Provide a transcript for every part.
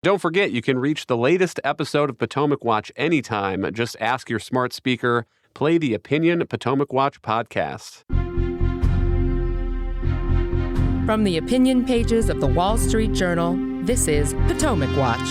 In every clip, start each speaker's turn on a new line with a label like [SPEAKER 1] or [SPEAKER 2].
[SPEAKER 1] Don't forget, you can reach the latest episode of Potomac Watch anytime. Just ask your smart speaker, play the Opinion Potomac Watch podcast.
[SPEAKER 2] From the opinion pages of the Wall Street Journal, this is Potomac Watch.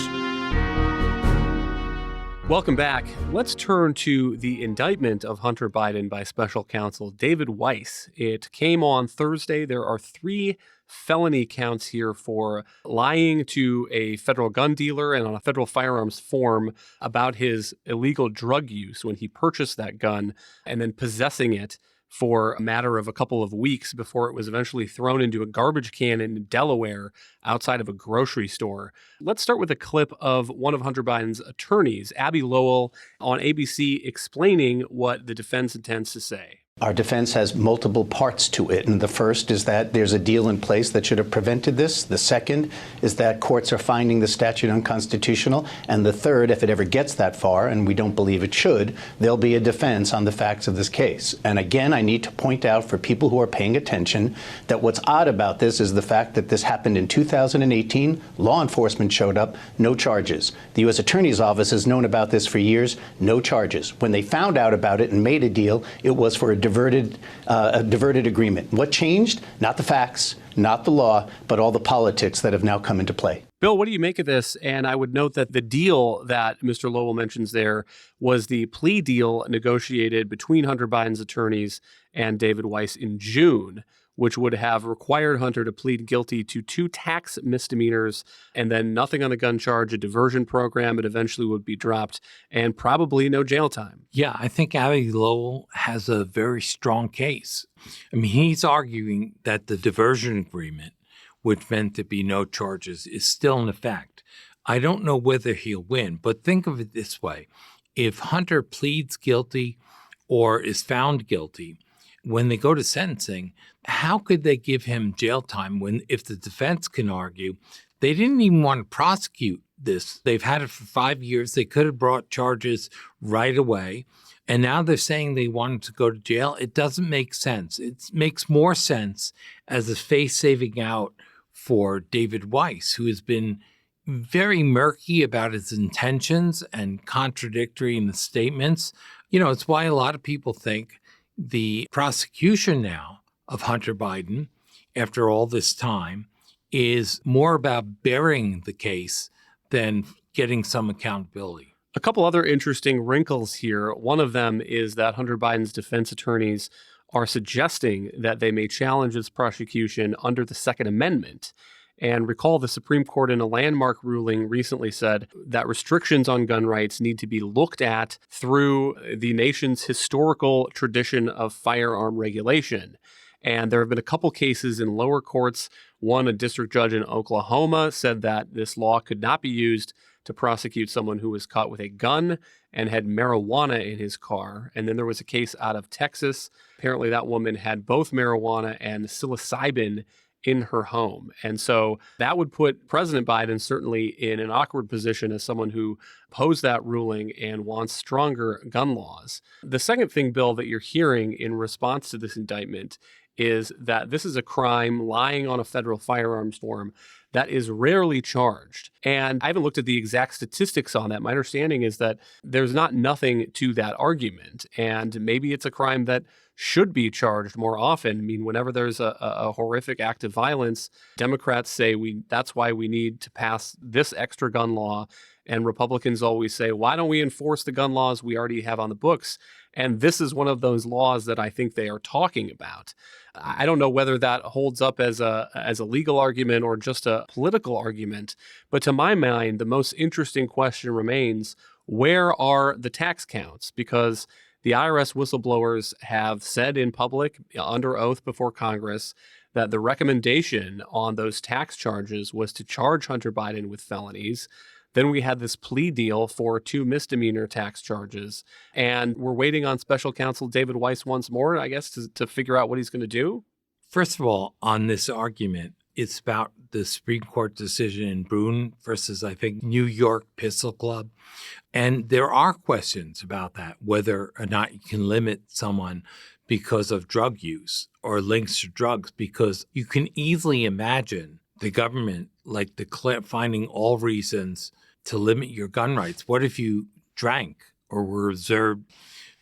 [SPEAKER 1] Welcome back. Let's turn to the indictment of Hunter Biden by special counsel David Weiss. It came on Thursday. There are 3 felony counts here for lying to a federal gun dealer and on a federal firearms form about his illegal drug use when he purchased that gun, and then possessing it for a matter of a couple of weeks before it was eventually thrown into a garbage can in Delaware outside of a grocery store. Let's start with a clip of one of Hunter Biden's attorneys, Abby Lowell, on ABC explaining what the defense intends to say.
[SPEAKER 3] Our defense has multiple parts to it, and the first is that there's a deal in place that should have prevented this. The second is that courts are finding the statute unconstitutional. And the third, if it ever gets that far, and we don't believe it should, there'll be a defense on the facts of this case. And again, I need to point out for people who are paying attention that what's odd about this is the fact that this happened in 2018. Law enforcement showed up, no charges. The U.S. Attorney's Office has known about this for years, no charges. When they found out about it and made a deal, it was for a diverted agreement. What changed? Not the facts, not the law, but all the politics that have now come into play.
[SPEAKER 1] Bill, what do you make of this? And I would note that the deal that Mr. Lowell mentions there was the plea deal negotiated between Hunter Biden's attorneys and David Weiss in June, which would have required Hunter to plead guilty to 2 tax misdemeanors and then nothing on the gun charge, a diversion program. It eventually would be dropped and probably no jail time.
[SPEAKER 4] Yeah, I think Abby Lowell has a very strong case. I mean, he's arguing that the diversion agreement, which meant to be no charges, is still in effect. I don't know whether he'll win, but think of it this way. If Hunter pleads guilty or is found guilty, when they go to sentencing, how could they give him jail time when, if the defense can argue, they didn't even want to prosecute this? They've had it for 5 years. They could have brought charges right away. And now they're saying they want him to go to jail. It doesn't make sense. It makes more sense as a face saving out for David Weiss, who has been very murky about his intentions and contradictory in the statements. You know, it's why a lot of people think the prosecution now of Hunter Biden, after all this time, is more about burying the case than getting some accountability.
[SPEAKER 1] A couple other interesting wrinkles here. One of them is that Hunter Biden's defense attorneys are suggesting that they may challenge this prosecution under the Second Amendment. And recall the Supreme Court in a landmark ruling recently said that restrictions on gun rights need to be looked at through the nation's historical tradition of firearm regulation. And there have been a couple cases in lower courts. One, a district judge in Oklahoma said that this law could not be used to prosecute someone who was caught with a gun and had marijuana in his car. And then there was a case out of Texas. Apparently that woman had both marijuana and psilocybin in her home. And so that would put President Biden certainly in an awkward position as someone who opposed that ruling and wants stronger gun laws. The second thing, Bill, that you're hearing in response to this indictment is that this is a crime, lying on a federal firearms form, that is rarely charged. And I haven't looked at the exact statistics on that. My understanding is that there's nothing to that argument. And maybe it's a crime that should be charged more often. I mean, whenever there's a horrific act of violence, Democrats say that's why we need to pass this extra gun law. And Republicans always say, why don't we enforce the gun laws we already have on the books? And this is one of those laws that I think they are talking about. I don't know whether that holds up as a legal argument or just a political argument. But to my mind, the most interesting question remains, where are the tax counts? Because the IRS whistleblowers have said in public, under oath before Congress, that the recommendation on those tax charges was to charge Hunter Biden with felonies. Then we had this plea deal for 2 misdemeanor tax charges. And we're waiting on special counsel David Weiss once more, I guess, to figure out what he's going to do.
[SPEAKER 4] First of all, on this argument, it's about the Supreme Court decision in Boone versus, I think, New York Pistol Club. And there are questions about that, whether or not you can limit someone because of drug use or links to drugs, because you can easily imagine the government, like finding all reasons to limit your gun rights. What if you drank or were observed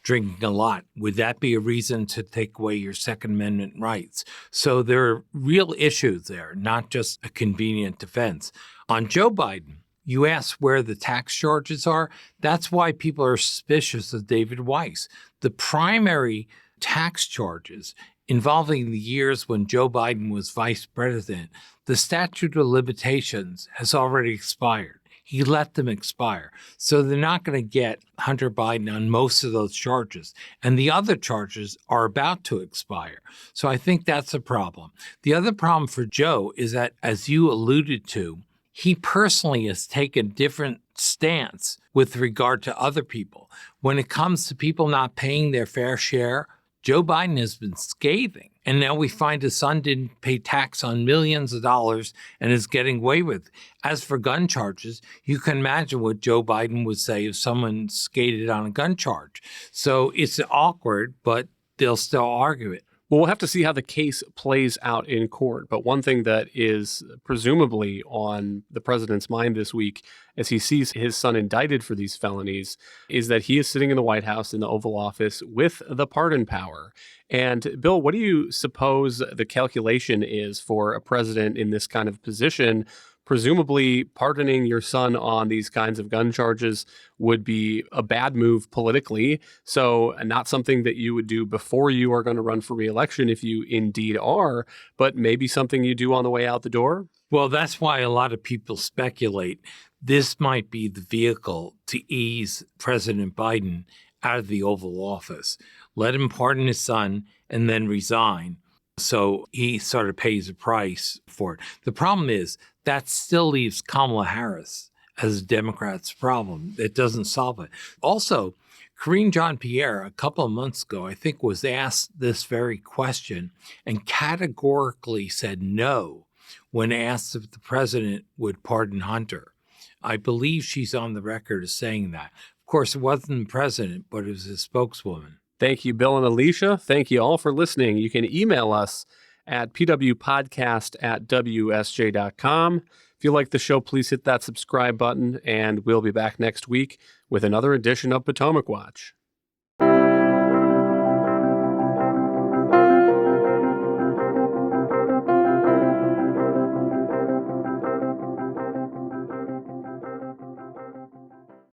[SPEAKER 4] drinking a lot? Would that be a reason to take away your Second Amendment rights? So there are real issues there, not just a convenient defense. On Joe Biden, you asked where the tax charges are. That's why people are suspicious of David Weiss. The primary tax charges involving the years when Joe Biden was vice president, the statute of limitations has already expired. He let them expire. So they're not going to get Hunter Biden on most of those charges. And the other charges are about to expire. So I think that's a problem. The other problem for Joe is that, as you alluded to, he personally has taken different stance with regard to other people. When it comes to people not paying their fair share, Joe Biden has been scathing. And now we find his son didn't pay tax on millions of dollars and is getting away with it. As for gun charges, you can imagine what Joe Biden would say if someone skated on a gun charge. So it's awkward, but they'll still argue it.
[SPEAKER 1] Well, we'll have to see how the case plays out in court. But one thing that is presumably on the president's mind this week, as he sees his son indicted for these felonies, is that he is sitting in the White House in the Oval Office with the pardon power. And Bill, what do you suppose the calculation is for a president in this kind of position? Presumably, pardoning your son on these kinds of gun charges would be a bad move politically. So not something that you would do before you are going to run for re-election, if you indeed are, but maybe something you do on the way out the door?
[SPEAKER 4] Well, that's why a lot of people speculate this might be the vehicle to ease President Biden out of the Oval Office. Let him pardon his son and then resign. So he sort of pays a price for it. The problem is that still leaves Kamala Harris as a Democrat's problem. It doesn't solve it. Also, Karine Jean-Pierre, a couple of months ago, I think, was asked this very question and categorically said no when asked if the president would pardon Hunter. I believe she's on the record as saying that. Of course, it wasn't the president, but it was his spokeswoman.
[SPEAKER 1] Thank you, Bill and Alicia. Thank you all for listening. You can email us at pwpodcast@wsj.com. If you like the show, please hit that subscribe button, and we'll be back next week with another edition of Potomac Watch.